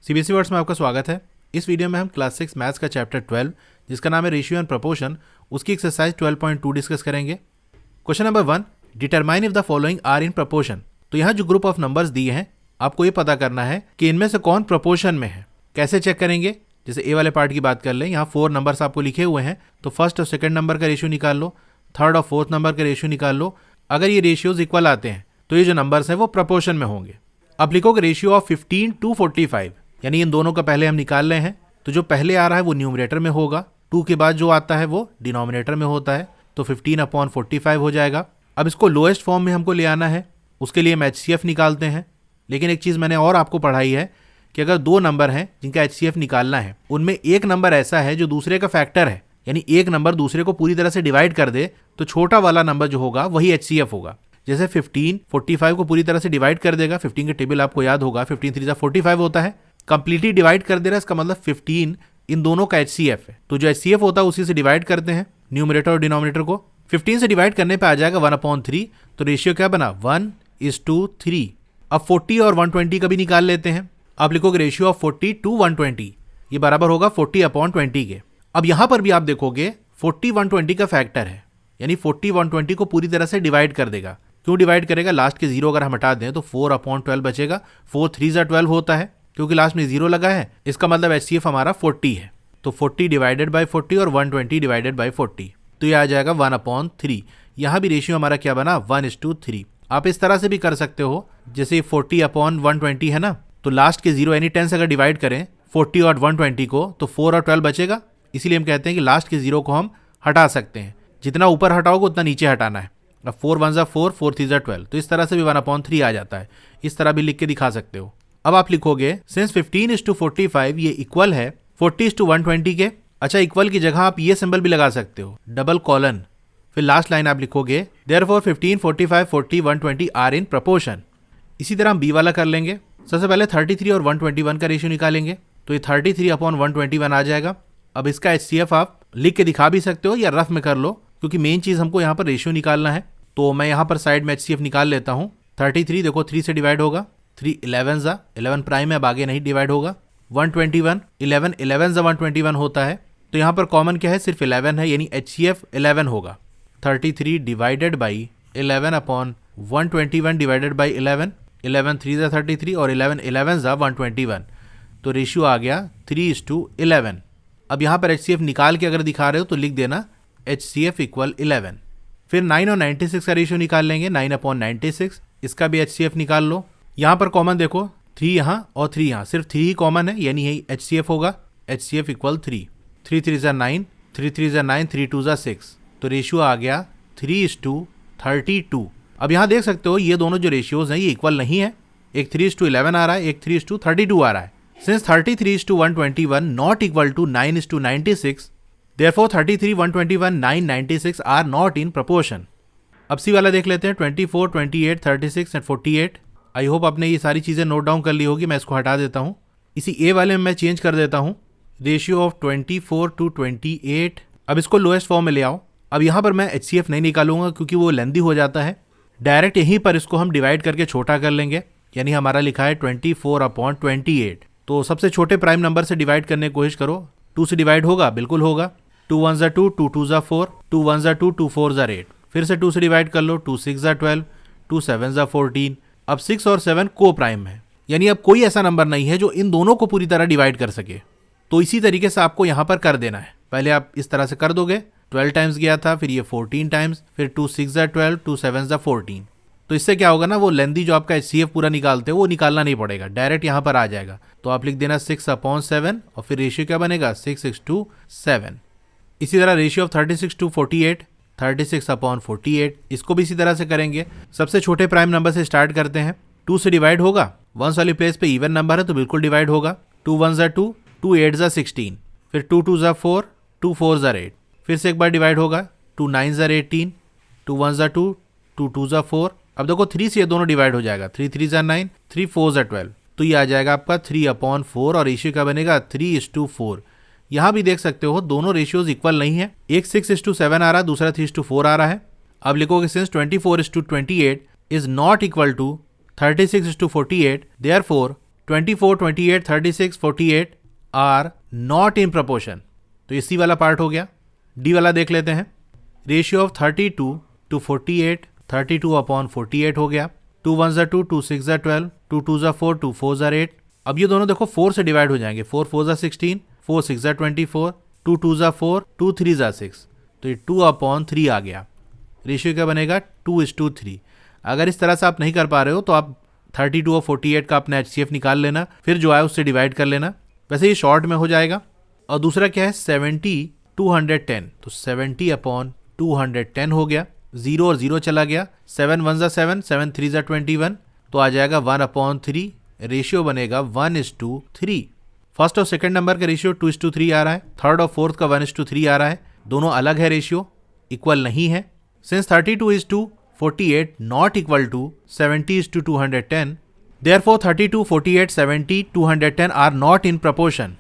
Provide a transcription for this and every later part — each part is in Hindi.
सीबीएसई वर्ड्स में आपका स्वागत है। इस वीडियो में हम क्लास 6 मैथ्स का चैप्टर 12 जिसका नाम है रेशियो एंड प्रपोर्शन, उसकी एक्सरसाइज 12.2 डिस्कस करेंगे। Question number 1, determine if the following are in proportion. तो यहाँ जो ग्रुप ऑफ नंबर्स दिए हैं आपको ये पता करना है कि इनमें से कौन प्रपोर्शन में है। कैसे चेक करेंगे? जैसे ए वाले पार्ट की बात कर लें, यहाँ 4 नंबर्स आपको लिखे हुए हैं, तो फर्स्ट और सेकंड नंबर का रेशियो निकाल लो, थर्ड और फोर्थ नंबर का रेशियो निकाल लो। अगर ये रेशियोज इक्वल आते हैं तो ये जो नंबर्स हैं वो प्रपोर्शन में होंगे। अब लिखोगे रेशियो ऑफ 15 to 45, यानी इन दोनों का पहले हम निकाल रहे हैं। तो जो पहले आ रहा है वो न्यूमरेटर में होगा, 2 के बाद जो आता है वो डिनोमिनेटर में होता है, तो 15/45 हो जाएगा। अब इसको लोएस्ट फॉर्म में हमको ले आना है, उसके लिए हम HCF निकालते हैं। लेकिन एक चीज़ मैंने और आपको पढ़ाई है कि अगर 2 नंबर हैं जिनका HCF निकालना है, उनमें एक नंबर ऐसा है जो दूसरे का फैक्टर है, यानी एक नंबर दूसरे को पूरी तरह से डिवाइड कर दे, तो छोटा वाला नंबर जो होगा वही HCF होगा। जैसे 15 45 को पूरी तरह से डिवाइड कर देगा। 15 के टेबल आपको याद होगा, 15 3 45 होता है। कंप्लीटली डिवाइड कर दे रहा है, इसका मतलब 15 इन दोनों का HCF है। तो जो HCF होता है उसी से डिवाइड करते हैं न्यूमरेटर और डिनोमिनेटर को। 15 से डिवाइड करने पे आ जाएगा 1/3, तो रेशियो क्या बना 1:3। अब 40 और 120 का भी निकाल लेते हैं। आप लिखोगे रेशियो ऑफ 40 to 120, ये बराबर होगा 40/20 के। अब यहां पर भी आप देखोगे 40 120 का फैक्टर है, यानी 40 120 को पूरी तरह से डिवाइड कर देगा। क्यों डिवाइड करेगा? लास्ट के 0 अगर हम हटा दें तो 4/12 बचेगा। 4 3 12 होता है, क्योंकि लास्ट में 0 लगा है, इसका मतलब HCF हमारा 40 है। तो 40 डिवाइडेड बाई 40 और 120 डिवाइडेड बाई 40, तो ये आ जाएगा 1/3। यहाँ भी रेशियो हमारा क्या बना 1:3। आप इस तरह से भी कर सकते हो, जैसे 40/120 है ना, तो लास्ट के 0 यानी 10 से अगर डिवाइड करें 40 और 120 को, तो 4 और 12 बचेगा। इसीलिए हम कहते हैं कि लास्ट के 0 को हम हटा सकते हैं। जितना ऊपर हटाओगे उतना नीचे हटाना है। अब 4 1 4, 4 3 12, तो इस तरह से भी 1/3 आ जाता है। इस तरह भी लिख के दिखा सकते हो। अब आप लिखोगे सिंस 15:45 ये इक्वल है 40:120 के। अच्छा, इक्वल की जगह आप ये सिंबल भी लगा सकते हो, डबल कॉलन। फिर लास्ट लाइन आप लिखोगे देयरफॉर 15 45 40 120 आर इन प्रपोर्शन। इसी तरह हम बी वाला कर लेंगे। सबसे पहले 33 और 121 का रेशियो निकालेंगे, तो ये 33/121 आ जाएगा। अब इसका HCF आप लिख के दिखा भी सकते हो या रफ में कर लो, क्योंकि मेन चीज हमको यहाँ पर रेशियो निकालना है। तो मैं यहाँ पर साइड में HCF निकाल लेता हूँ। 33 देखो 3 से डिवाइड होगा, 3 11 11 प्राइम है, अब आगे नहीं डिवाइड होगा। 121 11 11 121 होता है, तो यहाँ पर कॉमन क्या है, सिर्फ 11 है, यानी HCF 11 होगा। 33 डिवाइडेड बाई 11/121 डिवाइडेड बाई 11, 11 3 33 और 11 11 121, तो रेशियो आ गया 3:11। अब यहाँ पर HCF निकाल के अगर दिखा रहे हो तो लिख देना HCF = 11। फिर 9 और 96 का रेशियो निकाल लेंगे, 9/96, इसका भी HCF निकाल लो। यहाँ पर कॉमन देखो 3 यहाँ और 3 यहाँ, सिर्फ 3 ही कॉमन है, यानी यही HCF होगा। HCF = 3, 3 3 9, 3 3 9, 3 2 6, तो रेशियो आ गया 3:32। अब यहाँ देख सकते हो ये दोनों जो रेशियोज हैं ये इक्वल नहीं है। एक 3:11 आ रहा है, एक 3:32 आ रहा है। Since 33:121 not equal to 9:96, therefore 33 121 9 96 are not in proportion. अब सी वाला देख लेते हैं, 24 28 36 एंड 48। आई होप आपने ये सारी चीज़ें नोट डाउन कर ली होगी। मैं इसको हटा देता हूँ, इसी ए वाले में मैं चेंज कर देता हूँ, रेशियो ऑफ 24 to 28। अब इसको लोएस्ट फॉर्म में ले आओ। अब यहाँ पर मैं HCF नहीं निकालूंगा क्योंकि वो लेंदी हो जाता है। डायरेक्ट यहीं पर इसको हम डिवाइड करके छोटा कर लेंगे, यानी हमारा लिखा है 24/28। तो सबसे छोटे प्राइम नंबर से डिवाइड करने की कोशिश करो। 2 से डिवाइड होगा? बिल्कुल होगा। 2 1 2, 2 2 4, 2 1 2, 2 4 8। फिर से 2 से डिवाइड कर लो, 2 6 12, 2 7 14। अब 6 और 7 को प्राइम है, यानी अब कोई ऐसा नंबर नहीं है जो इन दोनों को पूरी तरह डिवाइड कर सके। तो इसी तरीके से आपको यहाँ पर कर देना है। पहले आप इस तरह से कर दोगे, 12 टाइम्स गया था, फिर ये 14 टाइम्स, फिर 2 6 12, 2 7 14। तो इससे क्या होगा ना, वो लेंदी जो आपका HCF पूरा निकालते हो वो निकालना नहीं पड़ेगा, डायरेक्ट यहाँ पर आ जाएगा। तो आप लिख देना 6/7 और फिर रेशियो क्या बनेगा 6:7। इसी तरह रेशियो ऑफ 36 to 48, 36/48, इसको भी इसी तरह से करेंगे। सबसे छोटे प्राइम नंबर से स्टार्ट करते हैं। 2 से डिवाइड होगा, 1 वाली प्लेस पे इवन नंबर है तो बिल्कुल डिवाइड होगा। 2 1 2, 2 8 16, फिर 2 2 4, 2 4 8। फिर से एक बार डिवाइड होगा, 2 9 18, 2 1 2, 2 2 4। अब देखो 3 से ये दोनों डिवाइड हो जाएगा, 3 3 9, 3 4 12, तो ये आ जाएगा आपका 3/4 और रेशियो का बनेगा 3:4। यहाँ भी देख सकते हो दोनों रेशियोज इक्वल नहीं है, एक 6:7 आ रहा है, दूसरा 3:4 आ रहा है। अब लिखोगे since 24:28 is not equal to 36:48, therefore 24, 28, 36, 48 are not in proportion. तो ये सी वाला पार्ट हो गया। डी वाला देख लेते हैं। रेशियो ऑफ 32 टू 48, 32 अपॉन 48 हो गया। 2 1 ज़ा 2, 2 6 ज़ा 12, 2 2 ज़ा 4, 2 4 ज़ा 8। अब ये दोनों देखो 4 से डिवाइड हो जाएंगे। 4 4 ज़ा 16, 4 6 ज़ा 24, 2 2 ज़ा 4, 2 3 ज़ा 6। तो ये 2 अपॉन 3 आ गया। रेशियो क्या बनेगा? 2:3। अगर इस तरह से आप नहीं कर पा रहे हो तो आप 32 और 48 का अपना HCF निकाल लेना, फिर जो आए उससे डिवाइड कर लेना। वैसे ये शॉर्ट में हो जाएगा। और दूसरा क्या है? 70 210। तो 70 अपॉन 210 हो गया। 0 और 0 चला गया। 7 1 ज़ा 7, 7 3 ज़ा 21। तो आ जाएगा 1 अपॉन 3। रेशियो बनेगा 1:3। फर्स्ट और सेकंड नंबर का रेशियो 2:3 आ रहा है। थर्ड और फोर्थ का 1:3 आ रहा है। दोनों अलग है, रेशियो इक्वल नहीं है। Since 32:48 not equal to 70:210, therefore 32, 48, 70, 210 are not in proportion.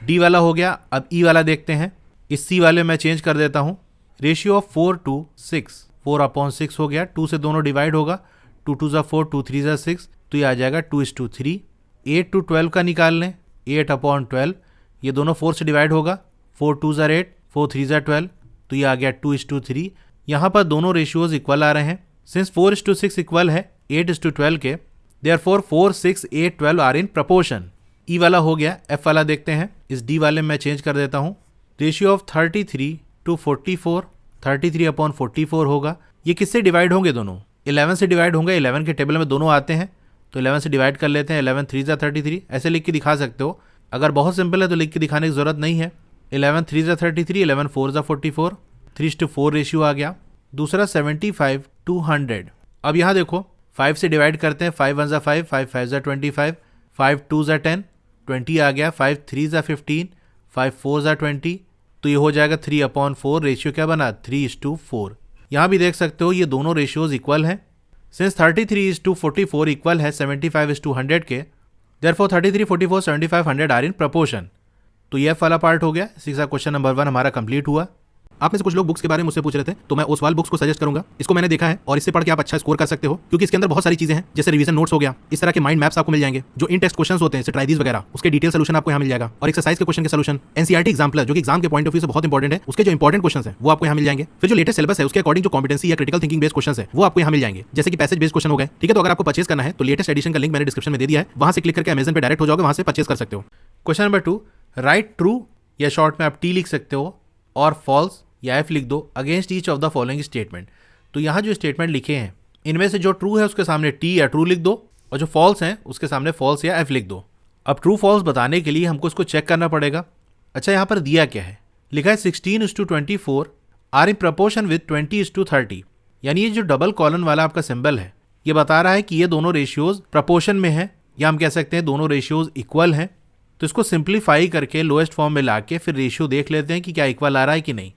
D वाला हो गया। अब ई वाला देखते हैं। इस सी वाले में चेंज कर देता हूँ। रेशियो ऑफ 4 to 6, 4 अपॉन 6 हो गया। 2 से दोनों डिवाइड होगा। 2 2 ज़ा 4, 2 3 ज़ा 6। तो ये आ जाएगा 2:3। 8 to 12 का निकाल लें। 8 अपॉन 12, ये दोनों 4 से डिवाइड होगा। 4 2 ज़ा 8, 4 3 ज़ा 12। तो ये आ गया 2:3। यहाँ पर दोनों रेशियोज इक्वल आ रहे हैं। सिंस 4:6 इक्वल है 8:12 के, देयरफॉर 4 6 8 12 आर इन प्रपोर्शन। ई वाला हो गया। एफ वाला देखते हैं। इस डी वाले में मैं चेंज कर देता हूँ। रेशियो ऑफ 33 to 44, 33 अपॉन 44 होगा। ये किससे डिवाइड होंगे? दोनों 11 से डिवाइड होंगे। 11 के टेबल में दोनों आते हैं, तो 11 से डिवाइड कर लेते हैं। 11 3 ज़ा 33, ऐसे लिख के दिखा सकते हो। अगर बहुत सिंपल है तो लिख के दिखाने की जरूरत नहीं है। 11 3 ज़ा 33, 11 4 ज़ा 44, 3:4 रेशियो आ गया। दूसरा 75 200। अब यहाँ देखो 5 से डिवाइड करते हैं। 5 1 ज़ा 5, 5 5 ज़ा 25, 5 2 ज़ा 10, 20 आ गया। 5 3 ज़ा 15, 5 4 ज़ा 20। तो ये हो जाएगा 3 अपॉन 4। रेशियो क्या बना? 3:4। यहाँ भी देख सकते हो ये दोनों रेशियोज इक्वल हैं। सिंस 33:44 इक्वल है 75:100 के, देयरफॉर 33 44 75 100 आर इन प्रपोर्शन। तो ये वाला पार्ट हो गया। इसी के साथ क्वेश्चन नंबर 1 हमारा कंप्लीट हुआ। आप में से कुछ लोग बुक्स के बारे में मुझसे पूछ रहे थे, तो मैं ओसवाल बुक्स को सजेस्ट करूंगा। इसको मैंने देखा है और इससे पढ़ के आप अच्छा स्कोर कर सकते हो, क्योंकि इसके अंदर बहुत सारी चीजें हैं, जैसे रिवीजन नोट्स हो गया। इस तरह के माइंड मैप्स आपको मिल जाएंगे। जो इन टेक्स्ट क्वेश्चंस होते हैं, जैसे ट्राइडीज वगैरह, उसके डिटेल सोल्यूशन आपको यहाँ मिल जाएगा। और एक्सरसाइज के क्वेश्चन के सोल्यूशन, एनसीईआरटी एग्जाम्पलर, जो कि एग्जाम के पॉइंट ऑफ व्यू से बहुत इंपॉर्टेंट है, उसके जो इंपॉर्टेंट क्वेश्चन है वो आपको यहाँ मिल जाएंगे। फिर जो लेटेस्ट सिलेबस है उसके अकॉर्डिंग जो कॉम्पिटेंसी या क्रिटिकल थिंकिंग बेस्ड क्वेश्चन है वो आपको यहाँ मिल जाएंगे, जैसे कि पैसेज बेस्ड क्वेश्चन हो गए। ठीक है, तो अगर आपको परचेज करना है तो लेटेस्ट एडिशन का लिंक मैंने डिस्क्रिप्शन में दे दिया है, वहां से क्लिक करके अमेजन पे डायरेक्ट हो जाओगे, वहां से परचेज कर सकते हो। क्वेश्चन नंबर 2, राइट ट्रू या शॉर्ट में आप टी लिख सकते हो, और फॉल्स या एफ लिख दो against each of the following statement. तो यहाँ जो स्टेटमेंट लिखे हैं इनमें से जो ट्रू है उसके सामने टी या ट्रू लिख दो, और जो फॉल्स हैं उसके सामने फॉल्स या एफ लिख दो। अब ट्रू फॉल्स बताने के लिए हमको इसको चेक करना पड़ेगा। अच्छा, यहाँ पर दिया क्या है? लिखा है 16:24 आर इन प्रपोर्शन विद 20:30। यानी ये जो डबल कॉलन वाला आपका सिंबल है ये बता रहा है कि ये दोनों रेशियोज प्रपोर्शन में है, या हम कह सकते हैं दोनों रेशियोज इक्वल हैं। तो इसको सिंप्लीफाई करके लोएस्ट फॉर्म में ला के फिर रेशियो देख लेते हैं कि क्या इक्वल आ रहा है कि नहीं।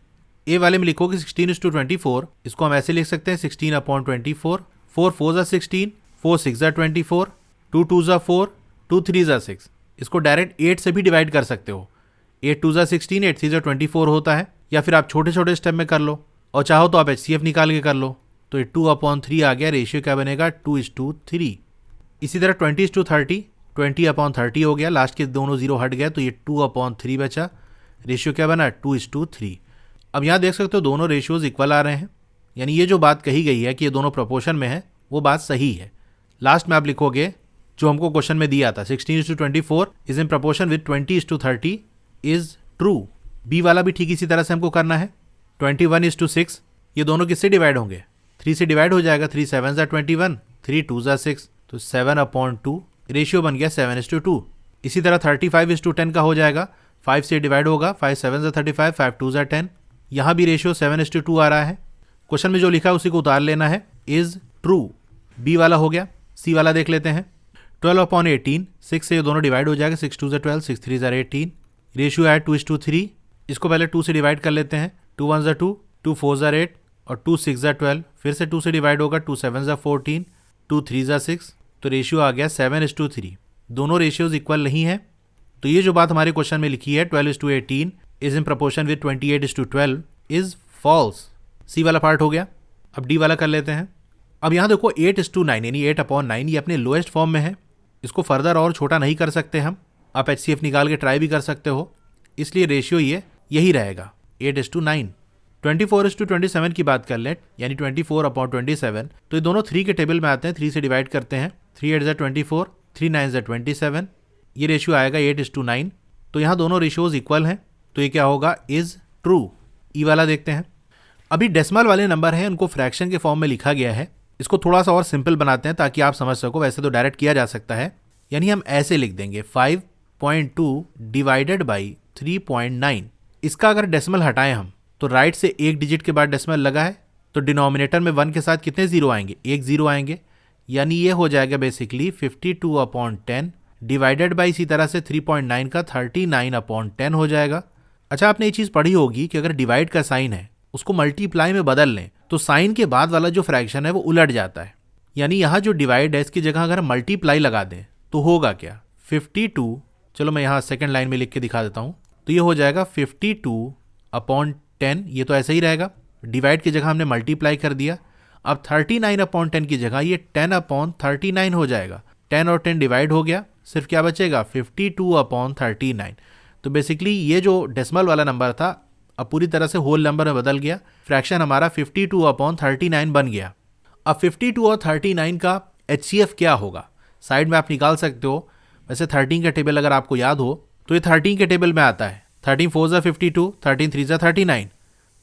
ए वाले में लिखोगे 16:24, इसको हम ऐसे लिख सकते हैं 16/24, 4 4 ज़ा 16, 4 6 ज़ा 24, 2 2 ज़ा 4, 2 3 ज़ा 6। इसको डायरेक्ट 8 से भी डिवाइड कर सकते हो। 8 2 ज़ा 16, 8 3 ज़ा 24 होता है, या फिर आप छोटे छोटे स्टेप में कर लो, और चाहो तो आप HCF निकाल के कर लो। तो ये 2/3 आ गया। रेशियो क्या बनेगा? 2:3। इसी तरह 20:30, 20/30 हो गया। लास्ट के दोनों जीरो हट गए तो ये 2/3 बचा। रेशियो क्या बना? 2:3। अब यहाँ देख सकते हो दोनों रेशियोज इक्वल आ रहे हैं, यानी ये जो बात कही गई है कि ये दोनों प्रोपोर्शन में है वो बात सही है। लास्ट में आप लिखोगे जो हमको क्वेश्चन में दिया था 16:24 is in proportion with 20:30 is true. B वाला भी ठीक इसी तरह से हमको करना है। 21:6 ये दोनों किससे डिवाइड होंगे? 3 से डिवाइड हो जाएगा। 3 7 ज़ा 21, 3 2 ज़ा 6, तो 7/2 रेशियो बन गया 7:2। इसी तरह 35:10 का हो जाएगा। 5 से डिवाइड होगा। 5 7 ज़ा 35, 5 2 ज़ा 10। यहाँ भी रेशियो 7:2 आ रहा है। क्वेश्चन में जो लिखा है उसी को उतार लेना है। Is true. बी वाला हो गया। सी वाला देख लेते हैं। 12/18, 6 से ये दोनों डिवाइड हो जाएगा। 6 2 ज़ा 12, 6 3 ज़ा 18। रेशियो है 2:3। इसको पहले 2 से डिवाइड कर लेते हैं। 2 1 ज़ा 2, 2 4 ज़ा 8, और 2 6 ज़ा 12। फिर से 2 से डिवाइड होगा। 2 7 ज़ा 14, 2 3 ज़ा 6। तो रेशियो आ गया 7:3। दोनों रेशियोज इक्वल नहीं है। तो ये जो बात हमारे क्वेश्चन में लिखी है 12:18 is in proportion with 28:12 is false. C वाला पार्ट हो गया। अब डी वाला कर लेते हैं। अब यहाँ देखो 8:9 यानी 8/9 ये अपने लोएस्ट फॉर्म में है। इसको फर्दर और छोटा नहीं कर सकते हम, आप HCF निकाल के ट्राई भी कर सकते हो, इसलिए रेशियो यही रहेगा 8:9। 24:27 की बात कर लें, यानी 24/27, तो ये दोनों 3 के टेबल में आते हैं, 3 से डिवाइड करते हैं, 3 8 24, 3 9 27, ये रेशियो आएगा 8:9। तो यहाँ दोनों रेशियोज इक्वल हैं, तो ये क्या होगा, इज ट्रू। ई वाला देखते हैं। अभी डेसिमल वाले नंबर हैं, उनको फ्रैक्शन के फॉर्म में लिखा गया है। इसको थोड़ा सा और सिंपल बनाते हैं ताकि आप समझ सको, वैसे तो डायरेक्ट किया जा सकता है। यानी हम ऐसे लिख देंगे 5.2 डिवाइडेड बाई 3.9। इसका अगर डेसिमल हटाएं हम, तो राइट से एक डिजिट के बाद डेसिमल लगा है, तो डिनोमिनेटर में 1 के साथ कितने जीरो आएंगे, एक जीरो आएंगे, यानी ये हो जाएगा बेसिकली 52/10 डिवाइडेड बाई इसी तरह से 3.9 का 39/10 हो जाएगा। अच्छा, आपने ये चीज़ पढ़ी होगी कि अगर डिवाइड का साइन है उसको मल्टीप्लाई में बदल लें तो साइन के बाद वाला जो फ्रैक्शन है वो उलट जाता है। यानी यहाँ जो डिवाइड है इसकी जगह अगर हम मल्टीप्लाई लगा दें तो होगा क्या, 52, चलो मैं यहाँ सेकेंड लाइन में लिख के दिखा देता हूँ, तो ये हो जाएगा 52/10, ये तो ऐसे ही रहेगा, डिवाइड की जगह हमने मल्टीप्लाई कर दिया। अब 39/10 की जगह ये 10/39 हो जाएगा, 10 और 10 डिवाइड हो गया, सिर्फ क्या बचेगा 52/39। तो बेसिकली ये जो डेसिमल वाला नंबर था अब पूरी तरह से होल नंबर में बदल गया, फ्रैक्शन हमारा 52/39 बन गया। अब 52 और 39 का HCF क्या होगा, साइड में आप निकाल सकते हो। वैसे 13 का टेबल अगर आपको याद हो तो ये 13 के टेबल में आता है, 13 4 52, 13 3 39।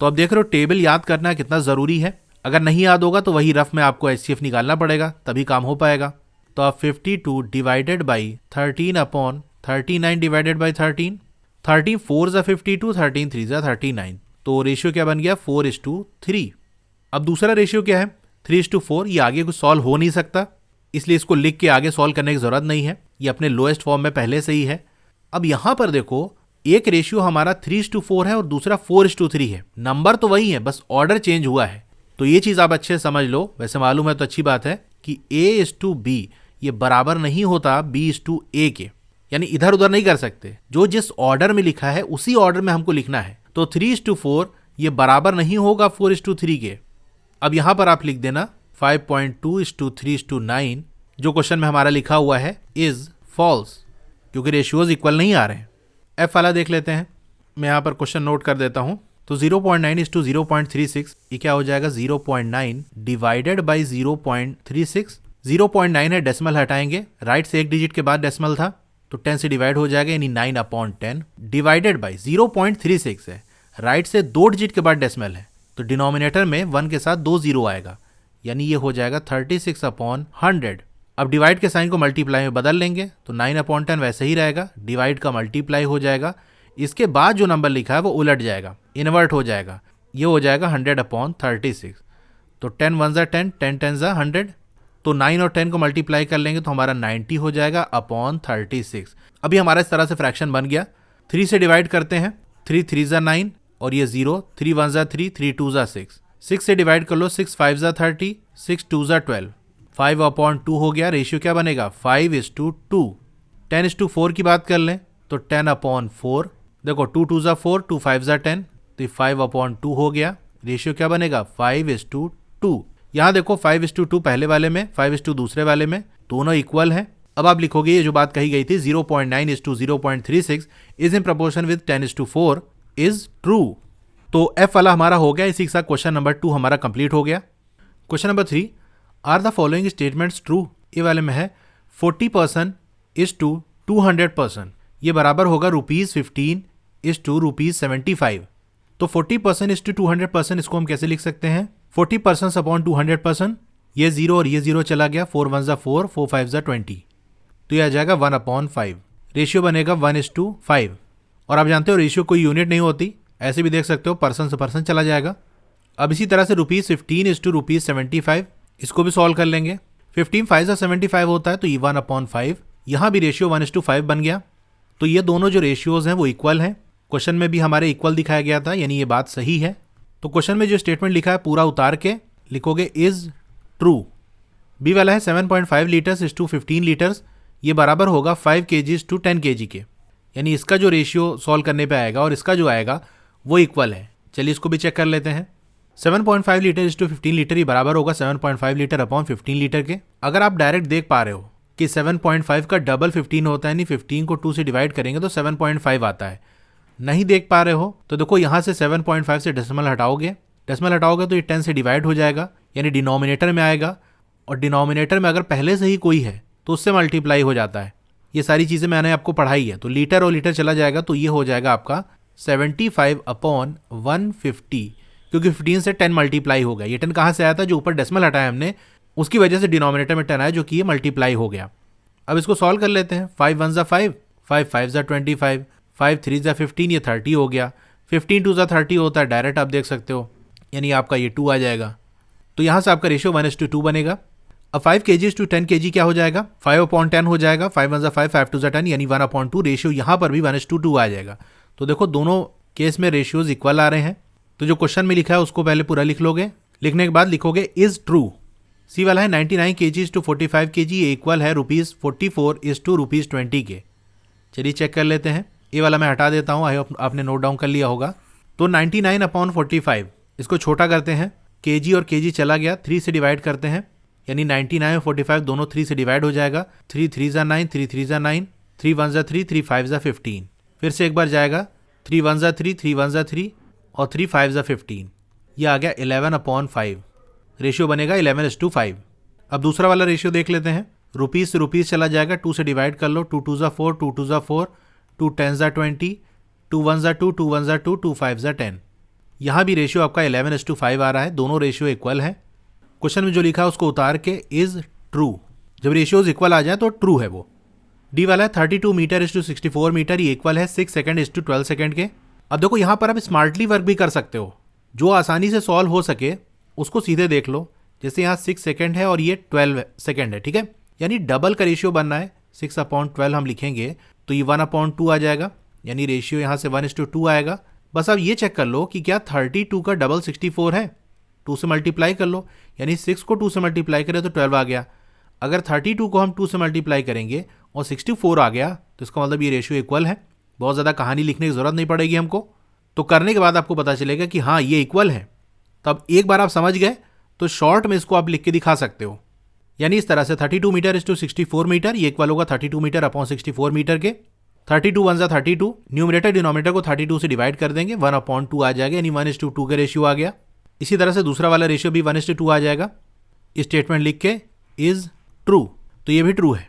तो अब देख रहे हो टेबल याद करना कितना ज़रूरी है। अगर नहीं याद होगा तो वही रफ में आपको HCF निकालना पड़ेगा, तभी काम हो पाएगा। तो अब 52 डिवाइडेड बाई 13/39 डिवाइडेड बाई 13, 13 4 52, 13 3 39। तो रेशियो क्या बन गया, 4:3। अब दूसरा रेशियो क्या है, 3:4। ये आगे कुछ सॉल्व हो नहीं सकता, इसलिए इसको लिख के आगे सॉल्व करने की जरूरत नहीं है, ये अपने लोएस्ट फॉर्म में पहले से ही है। अब यहाँ पर देखो एक रेशियो हमारा 3:4 है और दूसरा 4:3 है, नंबर तो वही है, बस ऑर्डर चेंज हुआ है। तो ये चीज़ आप अच्छे से समझ लो, वैसे मालूम है तो अच्छी बात है कि A:B ये बराबर नहीं होता B:A के, यानी इधर उधर नहीं कर सकते, जो जिस ऑर्डर में लिखा है उसी ऑर्डर में हमको लिखना है। तो 3:4 ये बराबर नहीं होगा 4:3 के। अब यहाँ पर आप लिख देना 5.2:3:9, जो क्वेश्चन में हमारा लिखा हुआ है इज फॉल्स, क्योंकि रेशियोज इक्वल नहीं आ रहे हैं। एफ वाला देख लेते हैं, मैं यहाँ पर क्वेश्चन नोट कर देता हूँ। तो 0.9:0.36 ये क्या हो जाएगा, 0.9 डिवाइडेड बाई 0.36। 0.9 है, डेसिमल हटाएंगे, राइट से एक डिजिट के बाद डेसिमल था तो 10 से डिवाइड हो जाएगा, यानी 9/10 डिवाइडेड बाई 0.36 है, राइट से 2 डिजिट के बाद डेसिमल है, तो डिनोमिनेटर में 1 के साथ 2 जीरो आएगा, यानी ये हो जाएगा 36/100। अब डिवाइड के साइन को मल्टीप्लाई में बदल लेंगे तो 9/10 वैसे ही रहेगा, डिवाइड का मल्टीप्लाई हो जाएगा, इसके बाद जो नंबर लिखा है वो उलट जाएगा, इन्वर्ट हो जाएगा, ये हो जाएगा 100/36। तो 10 1 10, 10 10 100, तो 9 और 10 को मल्टीप्लाई कर लेंगे तो हमारा 90 हो जाएगा अपॉन 36। अभी हमारा इस तरह से फ्रैक्शन बन गया। 3 से डिवाइड करते हैं, 3 3 9 और ये 0, 3 1 3, 3 2 6। 6 से डिवाइड कर लो, 6 5 30, 6 2 12, 5/2 हो गया। रेशियो क्या बनेगा, 5:2। 10:4 की बात कर लें तो 10/4, देखो 2 2 4, 2 5 10, तो 5/2 हो गया। रेशियो क्या बनेगा, 5:2। यहाँ देखो 5:2 पहले वाले में, 5:2 दूसरे वाले में, दोनों इक्वल हैं। अब आप लिखोगे ये जो बात कही गई थी 0.9:0.36 is in proportion with 10:4 is true. तो एफ वाला हमारा हो गया। इसी के साथ क्वेश्चन नंबर 2 हमारा कंप्लीट हो गया। Question number 3, are the following statements true. ये वाले में है 40% इज टू 200%, ये बराबर होगा ₹15 इज टू ₹75। तो 40% इज टू 200%, इसको हम कैसे लिख सकते हैं, 40% अपॉन 200%, ये 0 और ये 0 चला गया, 4 1 4, 4 5 20, तो ये आ जाएगा 1/5। रेशियो बनेगा 1:5। और आप जानते हो रेशियो कोई यूनिट नहीं होती, ऐसे भी देख सकते हो, पर्सन से पर्सन चला जाएगा। अब इसी तरह से ₹15 इज टू ₹75, इसको भी सॉल्व कर लेंगे। 15 5 75 होता है, तो ये 1/5, यहाँ भी रेशियो 1:5 बन गया। तो ये दोनों जो रेशियोज हैं वो इक्वल हैं। क्वेश्चन में भी हमारे इक्वल दिखाया गया था, यानी ये बात सही है। तो क्वेश्चन में जो स्टेटमेंट लिखा है पूरा उतार के लिखोगे इज ट्रू। बी वाला है 7.5 लीटर्स इज टू 15 लीटर्स, ये बराबर होगा 5 kg टू 10 kg के, यानी इसका जो रेशियो सॉल्व करने पे आएगा और इसका जो आएगा वो इक्वल है। चलिए इसको भी चेक कर लेते हैं। 7.5 लीटर इज टू 15 लीटर, ये बराबर होगा 7.5 लीटर अपॉन 15 लीटर के। अगर आप डायरेक्ट देख पा रहे हो कि 7.5 का डबल 15 होता है, यानी 15 को 2 से डिवाइड करेंगे तो 7.5 आता है। नहीं देख पा रहे हो तो देखो यहाँ से 7.5 से डेसिमल हटाओगे तो ये 10 से डिवाइड हो जाएगा, यानी डिनोमिनेटर में आएगा, और डिनोमिनेटर में अगर पहले से ही कोई है तो उससे मल्टीप्लाई हो जाता है। ये सारी चीज़ें मैंने आपको पढ़ाई है। तो लीटर और लीटर चला जाएगा तो ये हो जाएगा आपका 75/150, क्योंकि 15 से 10 मल्टीप्लाई हो गया। ये 10 कहाँ से आया था, जो ऊपर डेसिमल हटाया हमने उसकी वजह से डिनोमिनेटर में 10 आया, जो कि ये मल्टीप्लाई हो गया। अब इसको सॉल्व कर लेते हैं। 5 1 ज़ा 5, 5 5 ज़ा 25, 5 3 ज़ा 15, ये 30 हो गया। 15 2 ज़ा 30 होता है, डायरेक्ट आप देख सकते हो, यानी आपका ये 2 आ जाएगा। तो यहाँ से आपका रेशियो 1:2 बनेगा। अब 5 kg to 10 kg क्या हो जाएगा, 5/10 हो जाएगा। 5 1 ज़ा 5, 5 2 ज़ा 10, यानी 1/2। रेशियो यहाँ पर भी 1:2 आ जाएगा। तो देखो दोनों केस में रेशियोज इक्वल आ रहे हैं। तो जो क्वेश्चन में लिखा है उसको पहले पूरा लिख लोगे, लिखने के बाद लिखोगे इज ट्रू। सी वाला है 99 kg to 45 kg, ये इक्वल है ₹44 to ₹20 के। चलिए चेक कर लेते हैं। ये वाला मैं हटा देता हूँ, आई होप आपने नोट डाउन कर लिया होगा। तो 99/45 इसको छोटा करते हैं, kg और kg चला गया, 3 से डिवाइड करते हैं, यानी 99 और 45 दोनों 3 से डिवाइड हो जाएगा। 3 3 ज़ा 9, 3 3 ज़ा 9, 3 1 ज़ा 3, 3 5 ज़ा 15। फिर से एक बार जाएगा, 3 1 ज़ा 3, 3 1 ज़ा 3 और 3 5 ज़ा 15। ये आ गया 11/5। रेशियो बनेगा 11:5। अब दूसरा वाला रेशियो देख लेते हैं। रुपीज़ से रुपीज़ चला जाएगा, 2 से डिवाइड कर लो। 2 2 ज़ा 4, 2 2 ज़ा 4, 2 10 ज़ा 20, 2 1 ज़ा 2, 2 1 ज़ा 2, 2 5 ज़ा 10। यहाँ भी रेशियो आपका 11:5 आ रहा है, दोनों रेशियो इक्वल है। क्वेश्चन में जो लिखा है उसको उतार के इज ट्रू, जब रेशियोज इक्वल आ जाए तो ट्रू है वो। डी वाला है 32 मीटर इज टू 64 मीटर, ये इक्वल है 6 सेकंड इज टू 12 सेकंड के। अब देखो यहाँ पर आप स्मार्टली वर्क भी कर सकते हो, जो आसानी से सॉल्व हो सके उसको सीधे देख लो। जैसे यहाँ 6 सेकंड है और ये 12 सेकंड है, ठीक है, यानी डबल का रेशियो बनना है। 6/12 हम लिखेंगे तो ये 1/2 आ जाएगा, यानी रेशियो यहाँ से 1:2 आएगा। बस अब ये चेक कर लो कि क्या 32 का डबल 64 है, 2 से मल्टीप्लाई कर लो, यानी 6 को 2 से मल्टीप्लाई करें तो 12 आ गया। अगर 32 को हम 2 से मल्टीप्लाई करेंगे और 64 आ गया तो इसका मतलब ये रेशियो इक्वल है। बहुत ज़्यादा कहानी लिखने की ज़रूरत नहीं पड़ेगी हमको, तो करने के बाद आपको पता चलेगा कि हाँ ये इक्वल है। तब एक बार आप समझ गए तो शॉर्ट में इसको आप लिख के दिखा सकते हो, यानी इस तरह से 32 मीटर इज टू 64 मीटर, ये इक्वल होगा 32 मीटर अपॉन 64 मीटर के। 32 1 ज़ा 32, न्यूमरेटर डिनोमिनेटर को 32 से डिवाइड कर देंगे, 1/2 आ जाएगा, यानी 1:2 का रेशियो आ गया। इसी तरह से दूसरा वाला रेशियो भी 1:2 आ जाएगा। स्टेटमेंट लिख के इज ट्रू, तो ये भी ट्रू है।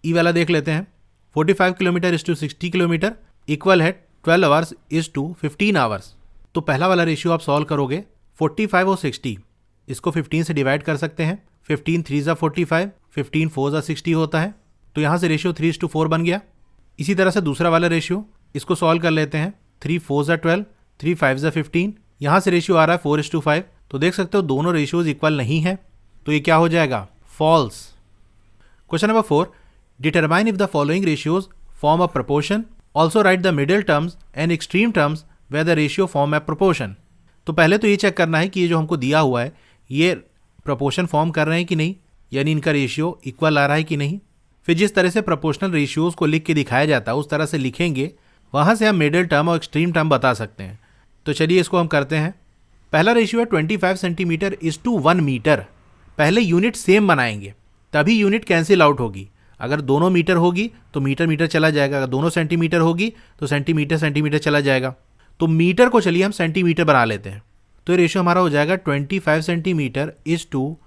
ई वाला देख लेते हैं। 45 kilometre is to 60 kilometre equal है 12 आवर्स इज टू 15 आवर्स। तो पहला वाला रेशियो आप सॉल्व करोगे, 45 और 60 इसको 15 से डिवाइड कर सकते हैं। 15 3 ज़ा 45, 15 4 ज़ा 60 होता है, तो यहाँ से रेशियो 3:4 बन गया। इसी तरह से दूसरा वाला रेशियो इसको सॉल्व कर लेते हैं। 3 4 ज़ा 12, 3 5 ज़ा 15, यहाँ से रेशियो आ रहा है 4:5। तो देख सकते हो दोनों रेशियोज इक्वल नहीं है, तो ये क्या हो जाएगा, false. Question number 4, determine if the following ratios form a proportion, also write the middle terms and extreme terms where the ratio form a proportion. तो पहले तो ये चेक करना है कि ये जो हमको दिया हुआ है ये प्रपोर्शन फॉर्म कर रहे हैं कि नहीं, यानी इनका रेशियो इक्वल आ रहा है कि नहीं। फिर जिस तरह से प्रोपोर्शनल रेशियोज को लिख के दिखाया जाता है उस तरह से लिखेंगे, वहाँ से हम मिडिल टर्म और एक्सट्रीम टर्म बता सकते हैं। तो चलिए इसको हम करते हैं। पहला रेशियो है 25 सेंटीमीटर इज टू 1 मीटर। पहले यूनिट सेम बनाएंगे तभी यूनिट कैंसिल आउट होगी। अगर दोनों मीटर होगी तो मीटर मीटर चला जाएगा, अगर दोनों सेंटीमीटर होगी तो सेंटीमीटर सेंटीमीटर चला जाएगा। तो मीटर को चलिए हम सेंटीमीटर बना लेते हैं, तो रेशियो हमारा हो जाएगा 25 सेंटीमीटर इज टू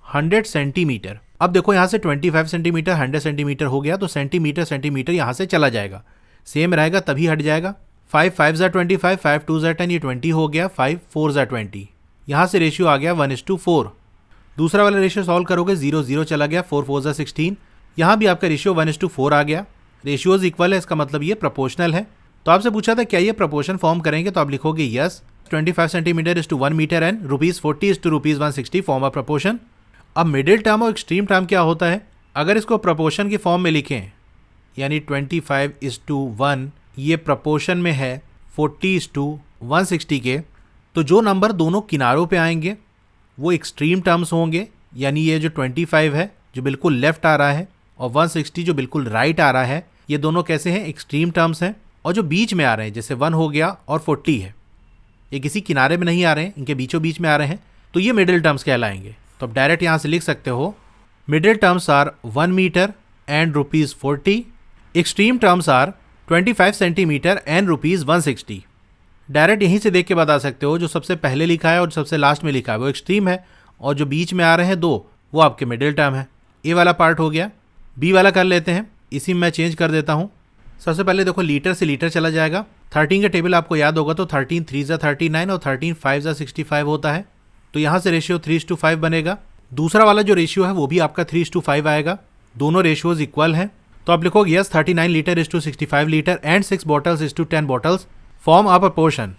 100 सेंटीमीटर। अब देखो यहाँ से 25 सेंटीमीटर 100 सेंटीमीटर हो गया, तो सेंटीमीटर सेंटीमीटर यहाँ से चला जाएगा, सेम रहेगा तभी हट जाएगा। 5 5 ज़ा 25, 5 2 ज़ा 10, ये 20 हो गया। 5 4 ज़ा 20, यहाँ से रेशियो आ गया 1:4। दूसरा वाला रेशियो सॉल्व करोगे, 0 0 चला गया, 4 4 ज़ा 16, यहाँ भी आपका रेशियो 1:4 आ गया। रेशियोज इक्वल है, इसका मतलब ये प्रोपोर्शनल है। तो आपसे पूछा था क्या ये प्रोपोर्शन फॉर्म करेंगे, तो आप लिखोगे yes. 25 centimetre is to 1 metre and ₹40 is to ₹160 form a proportion. अब मिडिल टर्म और एक्सट्रीम टर्म क्या होता है, अगर इसको प्रोपोर्शन की फॉर्म में लिखें, यानी 25 इज टू 1 ये प्रोपोर्शन में है 40 इज टू 160 के, तो जो नंबर दोनों किनारों पे आएंगे वो एक्सट्रीम टर्म्स होंगे, यानी ये जो 25 है जो बिल्कुल लेफ्ट आ रहा है और 160 जो बिल्कुल राइट आ रहा है, ये दोनों कैसे हैं, एक्सट्रीम टर्म्स हैं। और जो बीच में आ रहे हैं जैसे 1 हो गया और 40 है, ये किसी किनारे में नहीं आ रहे हैं, इनके बीचों बीच में आ रहे हैं, तो ये मिडिल टर्म्स कहलाएंगे। तो अब डायरेक्ट यहाँ से लिख सकते हो middle terms are 1 metre and rupees 40. Extreme terms are 25 centimetre and rupees 160. Direct यहीं से देख के बता सकते हो, जो सबसे पहले लिखा है और सबसे लास्ट में लिखा है वो एक्सट्रीम है, और जो बीच में आ रहे हैं दो वो आपके मिडिल टर्म है। ए वाला पार्ट हो गया। बी वाला कर लेते हैं, इसी में मैं चेंज कर देता हूँ। सबसे पहले देखो लीटर से लीटर चला जाएगा। 13 का टेबल आपको याद होगा, तो 13 3 39 और 13 5 65 होता है, तो यहाँ से रेशियो 3:5 बनेगा। दूसरा वाला जो रेशियो है वो भी आपका 3:5 आएगा, दोनों रेशियोज इक्वल हैं। तो आप लिखोगे yes 39 litre is to 65 litre and 6 bottles is to 10 bottles form a proportion.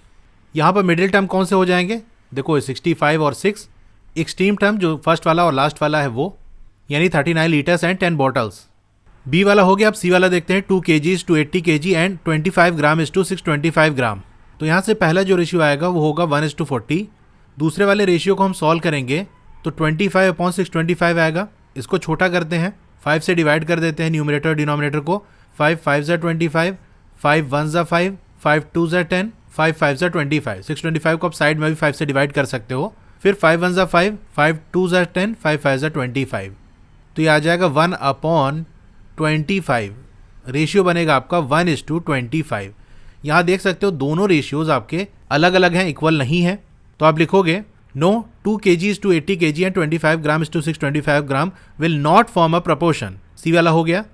यहाँ पर मिडिल टर्म कौन से हो जाएंगे, देखो 65 और 6। एक्सट्रीम टर्म जो फर्स्ट वाला और लास्ट वाला है वो, यानी 39 लीटर्स एंड 10 बॉटल्स। बी वाला हो गया। अब सी वाला देखते हैं, 2 kg to 80 kg and 25 gram is to 625 gram. तो यहाँ से पहला जो रेशियो आएगा वो होगा 1:40। दूसरे वाले रेशियो को हम सॉल्व करेंगे तो 25/625 आएगा। इसको छोटा करते हैं, 5 से डिवाइड कर देते हैं न्यूमरेटर और डिनोमिनेटर को। 5 5 25, 5 1 5, 5 2 10, 5 5 25। 625 को आप साइड में भी 5 से डिवाइड कर सकते हो। फिर 5 1 5, 5 2 10, 5 5 25। तो ये आ जाएगा 1/25। रेशियो बनेगा आपका 1:25। यहाँ देख सकते हो दोनों रेशियोज आपके अलग अलग हैं, इक्वल नहीं है। तो आप लिखोगे no 2 kg to 80 kg and 25 gram to 625 gram will not form a proportion. C वाला हो गया।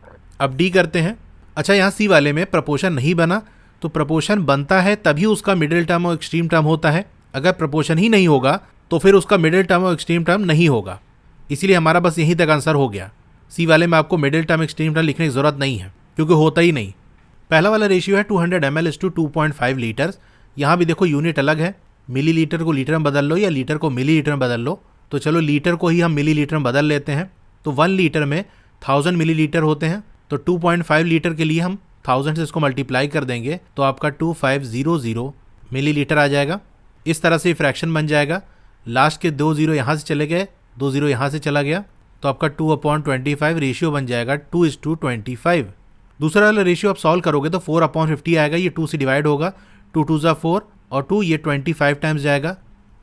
अब डी करते हैं। अच्छा, यहाँ सी वाले में प्रपोर्शन नहीं बना, तो प्रपोर्शन बनता है तभी उसका मिडिल टर्म और एक्सट्रीम टर्म होता है। अगर प्रपोर्शन ही नहीं होगा तो फिर उसका मिडिल टर्म और एक्सट्रीम टर्म नहीं होगा। इसीलिए हमारा बस यहीं तक आंसर हो गया। सी वाले में आपको मिडिल टर्म एक्सट्रीम टर्म लिखने की जरूरत नहीं है, क्योंकि होता ही नहीं। पहला वाला रेशियो है 200 ml इज टू 2.5 लीटर्स। यहाँ भी देखो यूनिट अलग है, मिलीलीटर को लीटर में बदल लो या लीटर को मिलीलीटर में बदल लो। तो चलो लीटर को ही हम मिलीलीटर में बदल लेते हैं। तो 1 लीटर में 1000 मिलीलीटर होते हैं, तो 2.5 लीटर के लिए हम 1000 से इसको मल्टीप्लाई कर देंगे तो आपका 2500 मिलीलीटर आ जाएगा। इस तरह से फ्रैक्शन बन जाएगा। लास्ट के 2 0 यहाँ से चले गए, 2 0 यहाँ से चला गया, तो आपका 2/25 रेशियो बन जाएगा 2:25। दूसरा वाला रेशियो आप सॉल्व करोगे तो 4/50 आएगा। ये 2 से डिवाइड होगा, 2 2 4 और 2 ये 25 टाइम्स जाएगा।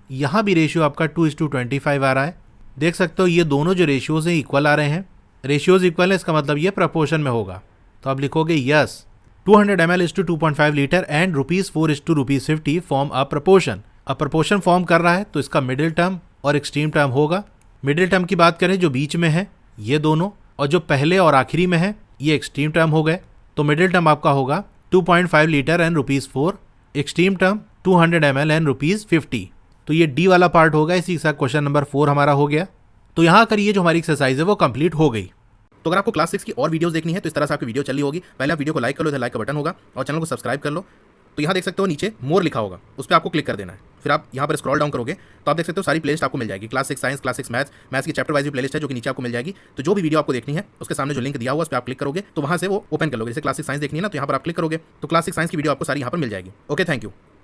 यहाँ भी रेशियो आपका 2:25 आ रहा है। देख सकते हो ये दोनों जो रेशियोज हैं इक्वल आ रहे हैं। रेशियोज इक्वल है, इसका मतलब ये प्रपोर्शन में होगा। तो आप लिखोगे yes 200 ml is to 2.5 litre and ₹4 is to ₹50 form a proportion. अब प्रपोर्शन फॉर्म कर रहा है तो इसका मिडिल टर्म और एक्सट्रीम टर्म होगा। मिडिल टर्म की बात करें, जो बीच में है ये दोनों, और जो पहले और आखिरी में है ये एक्सट्रीम टर्म हो गए। तो मिडिल टर्म आपका होगा 2.5 litre and ₹4, extreme term 200 ml and ₹50। तो ये डी वाला पार्ट होगा। इसी के साथ क्वेश्चन नंबर 4 हमारा हो गया। तो यहाँ कर ये जो हमारी एक्सरसाइज है वो कंप्लीट हो गई। तो अगर आपको क्लास 6 की और वीडियोस देखनी है तो इस तरह से आपकी वीडियो चली होगी। पहले आप वीडियो को लाइक कर लो, इधर लाइक का बटन होगा, और चैनल को सब्सक्राइब कर लो। तो यहाँ देख सकते हो नीचे मोर लिखा होगा, उस पर आपको क्लिक कर देना है। फिर आप यहाँ पर स्क्रॉल डाउन करोगे तो आप देख सकते हो सारी प्लेलिस्ट आपको मिल जाएगी। क्लास 6 साइंस, क्लास 6 मैथ्स की चैप्टर वाइज प्लेलिस्ट है जो कि नीचे आपको मिल जाएगी। तो जो भी वीडियो आपको देखनी है उसके सामने जो लिंक दिया हुआ उस पर आप क्लिक करोगे तो वहाँ से वो ओपन कर लोगे। जैसे क्लास 6 साइंस देखनी है ना, तो यहाँ पर आप क्लिक करोगे तो क्लास 6 साइंस की वीडियो आपको सारी यहाँ पर मिल जाएगी। Okay, thank you.